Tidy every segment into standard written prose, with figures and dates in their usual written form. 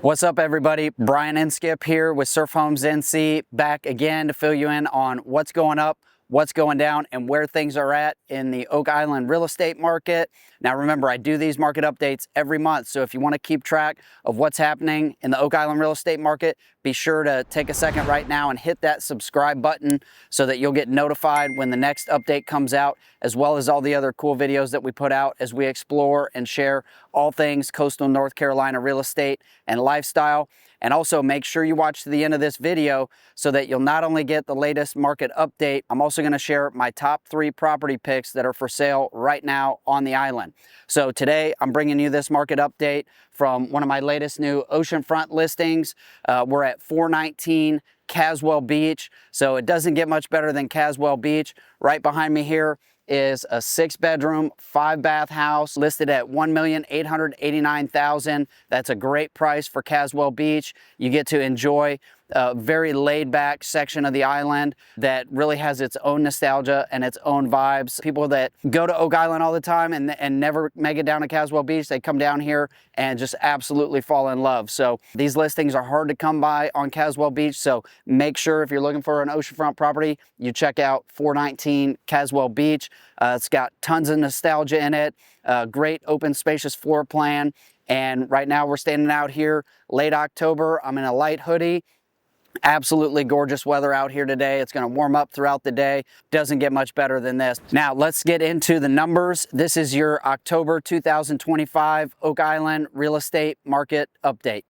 What's up, everybody? Brian Inskip here with Surf Homes NC, back again to fill you in on what's going up, what's going down, and where things are at in the Oak Island real estate market. Now remember, I do these market updates every month, so if you want to keep track of what's happening in the Oak Island real estate market, be sure to take a second right now and hit that subscribe button so that you'll get notified when the next update comes out, as well as all the other cool videos that we put out as we explore and share all things coastal North Carolina real estate and lifestyle. And also make sure you watch to the end of this video so that you'll not only get the latest market update, I'm also going to share my top 3 property picks that are for sale right now on the island. So today I'm bringing you this market update from one of my latest new oceanfront listings. We're at 419 Caswell Beach, so it doesn't get much better than Caswell Beach. Right behind me here is a 6-bedroom, 5-bath house listed at $1,889,000. That's a great price for Caswell Beach. You get to enjoy a very laid-back section of the island that really has its own nostalgia and its own vibes. People that go to Oak Island all the time and never make it down to Caswell Beach, they come down here and just absolutely fall in love. So these listings are hard to come by on Caswell Beach, so make sure if you're looking for an oceanfront property, you check out 419 Caswell Beach. It's got tons of nostalgia in it, great open spacious floor plan, and right now we're standing out here late October. I'm in a light hoodie. Absolutely gorgeous weather out here today. It's going to warm up throughout the day. Doesn't get much better than this. Now let's get into the numbers. This is your October 2025 Oak Island real estate market update.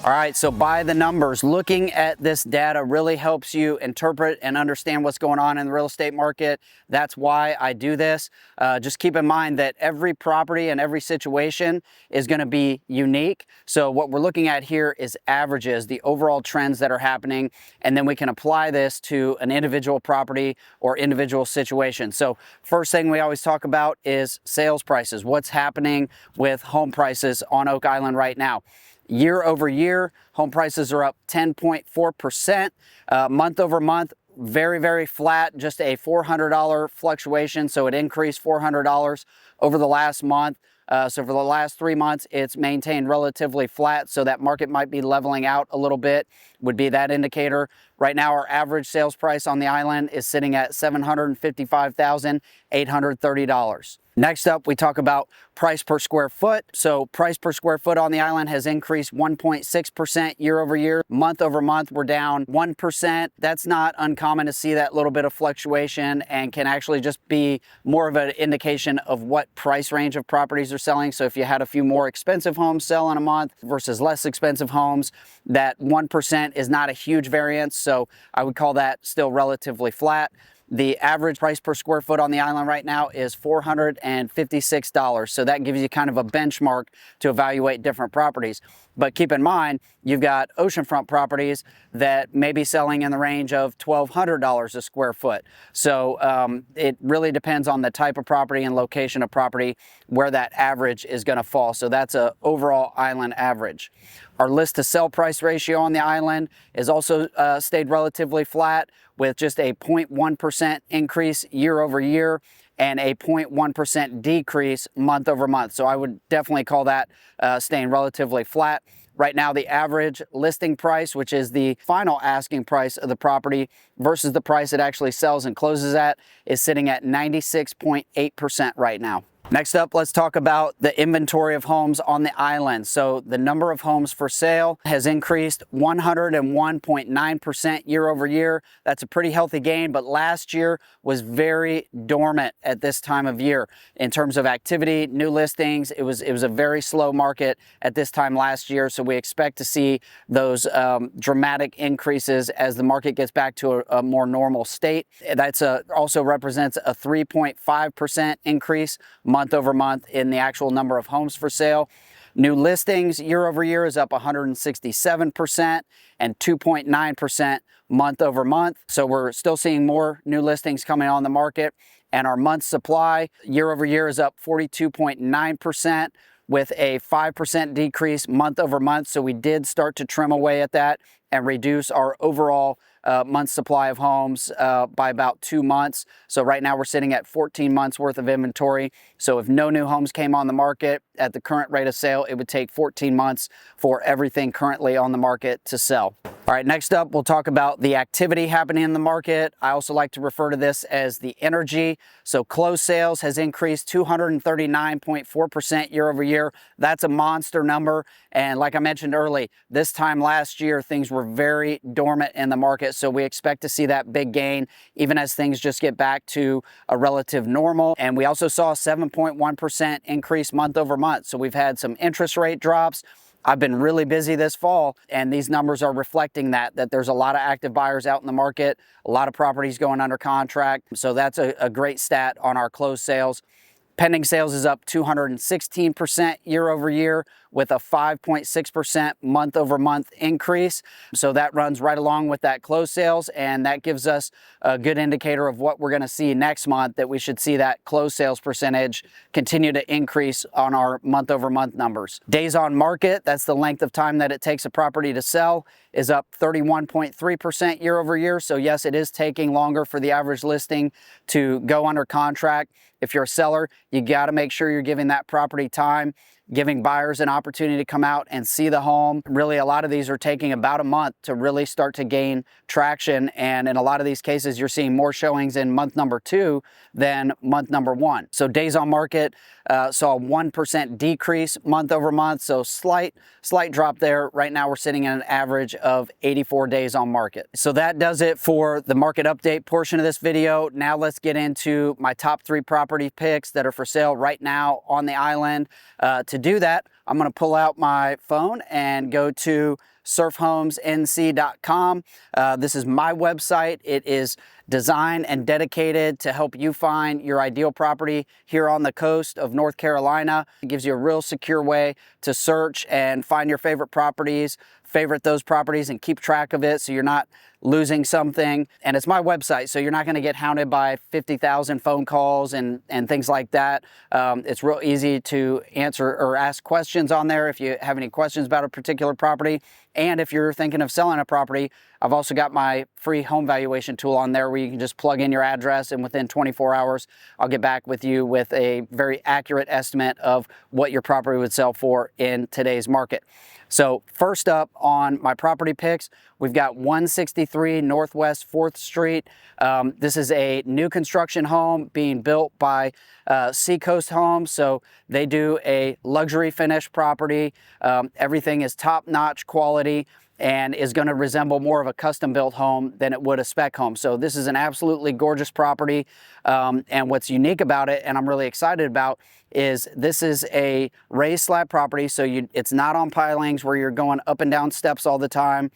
All right, so by the numbers, looking at this data really helps you interpret and understand what's going on in the real estate market. That's why I do this. Just keep in mind that every property and every situation is going to be unique. So what we're looking at here is averages, the overall trends that are happening, and then we can apply this to an individual property or individual situation. So first thing we always talk about is sales prices. What's happening with home prices on Oak Island right now? Year over year, home prices are up 10.4%. Month over month, very, very flat, just a $400 fluctuation. So it increased $400 over the last month. So for the last 3 months, it's maintained relatively flat. So that market might be leveling out a little bit, would be that indicator. Right now, our average sales price on the island is sitting at $755,830. Next up, we talk about price per square foot. So price per square foot on the island has increased 1.6% year over year. Month over month, we're down 1%. That's not uncommon to see that little bit of fluctuation and can actually just be more of an indication of what price range of properties are selling. So if you had a few more expensive homes sell in a month versus less expensive homes, that 1% is not a huge variance. So I would call that still relatively flat. The average price per square foot on the island right now is $456. So that gives you kind of a benchmark to evaluate different properties. But keep in mind, you've got oceanfront properties that may be selling in the range of $1,200 a square foot. So it really depends on the type of property and location of property where that average is going to fall. So that's an overall island average. Our list to sell price ratio on the island is also stayed relatively flat, with just a 0.1% increase year over year and a 0.1% decrease month over month. So I would definitely call that staying relatively flat. Right now, the average listing price, which is the final asking price of the property versus the price it actually sells and closes at, is sitting at 96.8% right now. Next up, let's talk about the inventory of homes on the island. So the number of homes for sale has increased 101.9% year over year. That's a pretty healthy gain, but last year was very dormant at this time of year. In terms of activity, new listings, it was a very slow market at this time last year. So we expect to see those dramatic increases as the market gets back to a more normal state. That's also represents a 3.5% increase month over month in the actual number of homes for sale. New listings year over year is up 167% and 2.9% month over month. So we're still seeing more new listings coming on the market. And our month supply year over year is up 42.9% with a 5% decrease month over month. So we did start to trim away at that and reduce our overall month supply of homes by about 2 months. So right now we're sitting at 14 months worth of inventory. So if no new homes came on the market at the current rate of sale, it would take 14 months for everything currently on the market to sell. All right, next up, we'll talk about the activity happening in the market. I also like to refer to this as the energy. So closed sales has increased 239.4% year over year. That's a monster number. And like I mentioned early, this time last year, things were very dormant in the market. So we expect to see that big gain, even as things just get back to a relative normal. And we also saw a 7.1% increase month over month. So we've had some interest rate drops. I've been really busy this fall, and these numbers are reflecting that there's a lot of active buyers out in the market, a lot of properties going under contract. So that's a great stat on our closed sales. Pending sales is up 216% year over year with a 5.6% month over month increase. So that runs right along with that closed sales, and that gives us a good indicator of what we're going to see next month, that we should see that closed sales percentage continue to increase on our month over month numbers. Days on market, that's the length of time that it takes a property to sell, is up 31.3% year over year. So yes, it is taking longer for the average listing to go under contract. If you're a seller, you got to make sure you're giving that property time, giving buyers an opportunity to come out and see the home. Really, a lot of these are taking about a month to really start to gain traction. And in a lot of these cases, you're seeing more showings in month number 2 than month number 1. So days on market saw a 1% decrease month over month. So slight drop there. Right now, we're sitting at an average of 84 days on market. So that does it for the market update portion of this video. Now let's get into my top 3 property picks that are for sale right now on the island. To do that, I'm going to pull out my phone and go to surfhomesnc.com. This is my website. It is designed and dedicated to help you find your ideal property here on the coast of North Carolina. It gives you a real secure way to search and find your favorite properties, favorite those properties, and keep track of it so you're not losing something. And it's my website, so you're not going to get hounded by 50,000 phone calls and things like that. It's real easy to answer or ask questions on there if you have any questions about a particular property. And if you're thinking of selling a property, I've also got my free home valuation tool on there where you can just plug in your address, and within 24 hours, I'll get back with you with a very accurate estimate of what your property would sell for in today's market. So first up on my property picks, we've got 163 Northwest 4th Street. This is a new construction home being built by Seacoast Homes. So they do a luxury finish property. Everything is top-notch quality and is going to resemble more of a custom-built home than it would a spec home. So this is an absolutely gorgeous property. And what's unique about it, and I'm really excited about, is this is a raised slab property. So it's not on pilings where you're going up and down steps all the time.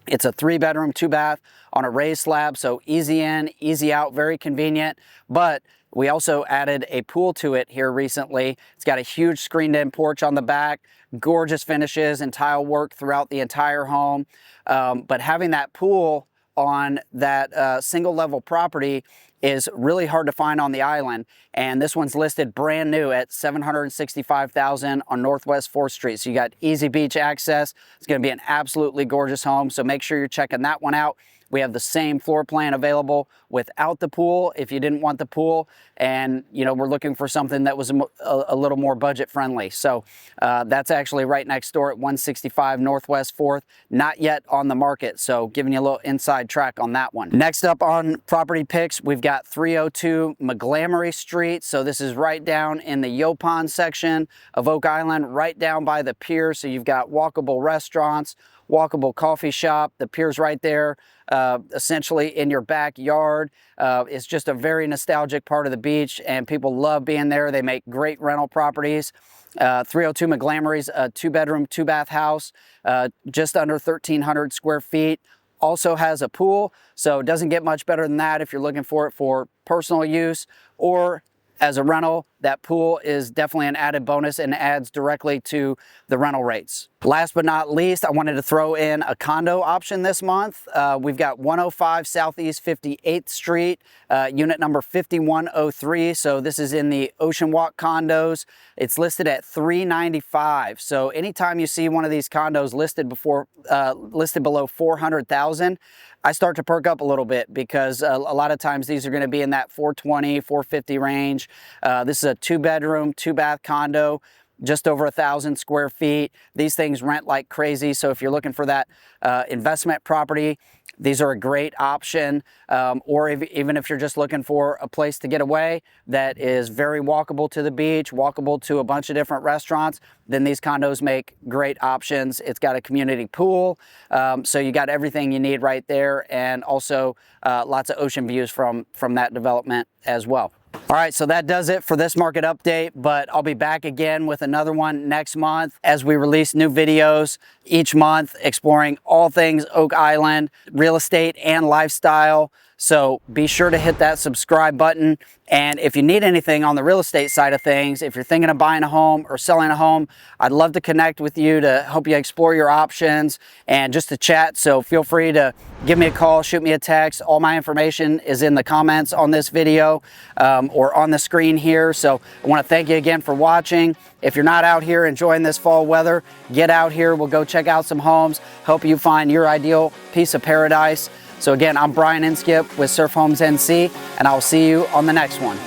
It's a 3-bedroom, 2-bath on a raised slab. So easy in, easy out, very convenient. But we also added a pool to it here recently. It's got a huge screened-in porch on the back, gorgeous finishes and tile work throughout the entire home. But having that pool on that single-level property is really hard to find on the island. And this one's listed brand new at $765,000 on Northwest 4th Street. So you got easy beach access. It's going to be an absolutely gorgeous home. So make sure you're checking that one out. We have the same floor plan available without the pool if you didn't want the pool. And, you know, we're looking for something that was a little more budget friendly. So that's actually right next door at 165 Northwest 4th, not yet on the market. So giving you a little inside track on that one. Next up on property picks, we've got 302 Montgomery Street. So this is right down in the Yopon section of Oak Island, right down by the pier. So you've got walkable restaurants, walkable coffee shop. The pier's right there, essentially in your backyard. It's just a very nostalgic part of the beach, and people love being there. They make great rental properties. 302 Montgomery's a 2-bedroom, 2-bath house, just under 1,300 square feet. Also has a pool, so it doesn't get much better than that if you're looking for it for personal use or as a rental. that pool is definitely an added bonus and adds directly to the rental rates. Last but not least, I wanted to throw in a condo option this month. We've got 105 Southeast 58th Street, unit number 5103. So this is in the Ocean Walk condos. It's listed at $395. So anytime you see one of these condos listed below 400,000, I start to perk up a little bit, because a lot of times these are going to be in that 420, 450 range. This is a 2-bedroom, 2-bath condo, just over 1,000 square feet. These things rent like crazy. So if you're looking for that investment property, these are a great option. Or even if you're just looking for a place to get away that is very walkable to the beach, walkable to a bunch of different restaurants, then these condos make great options. It's got a community pool, so you got everything you need right there, and also lots of ocean views from that development as well. All right, so that does it for this market update, but I'll be back again with another one next month as we release new videos each month exploring all things Oak Island, real estate and lifestyle. So be sure to hit that subscribe button. And if you need anything on the real estate side of things, if you're thinking of buying a home or selling a home, I'd love to connect with you to help you explore your options and just to chat. So feel free to give me a call, shoot me a text. All my information is in the comments on this video or on the screen here. So I want to thank you again for watching. If you're not out here enjoying this fall weather, get out here. We'll go check out some homes, help you find your ideal piece of paradise. So again, I'm Brian Inskip with Surf Homes NC, and I'll see you on the next one.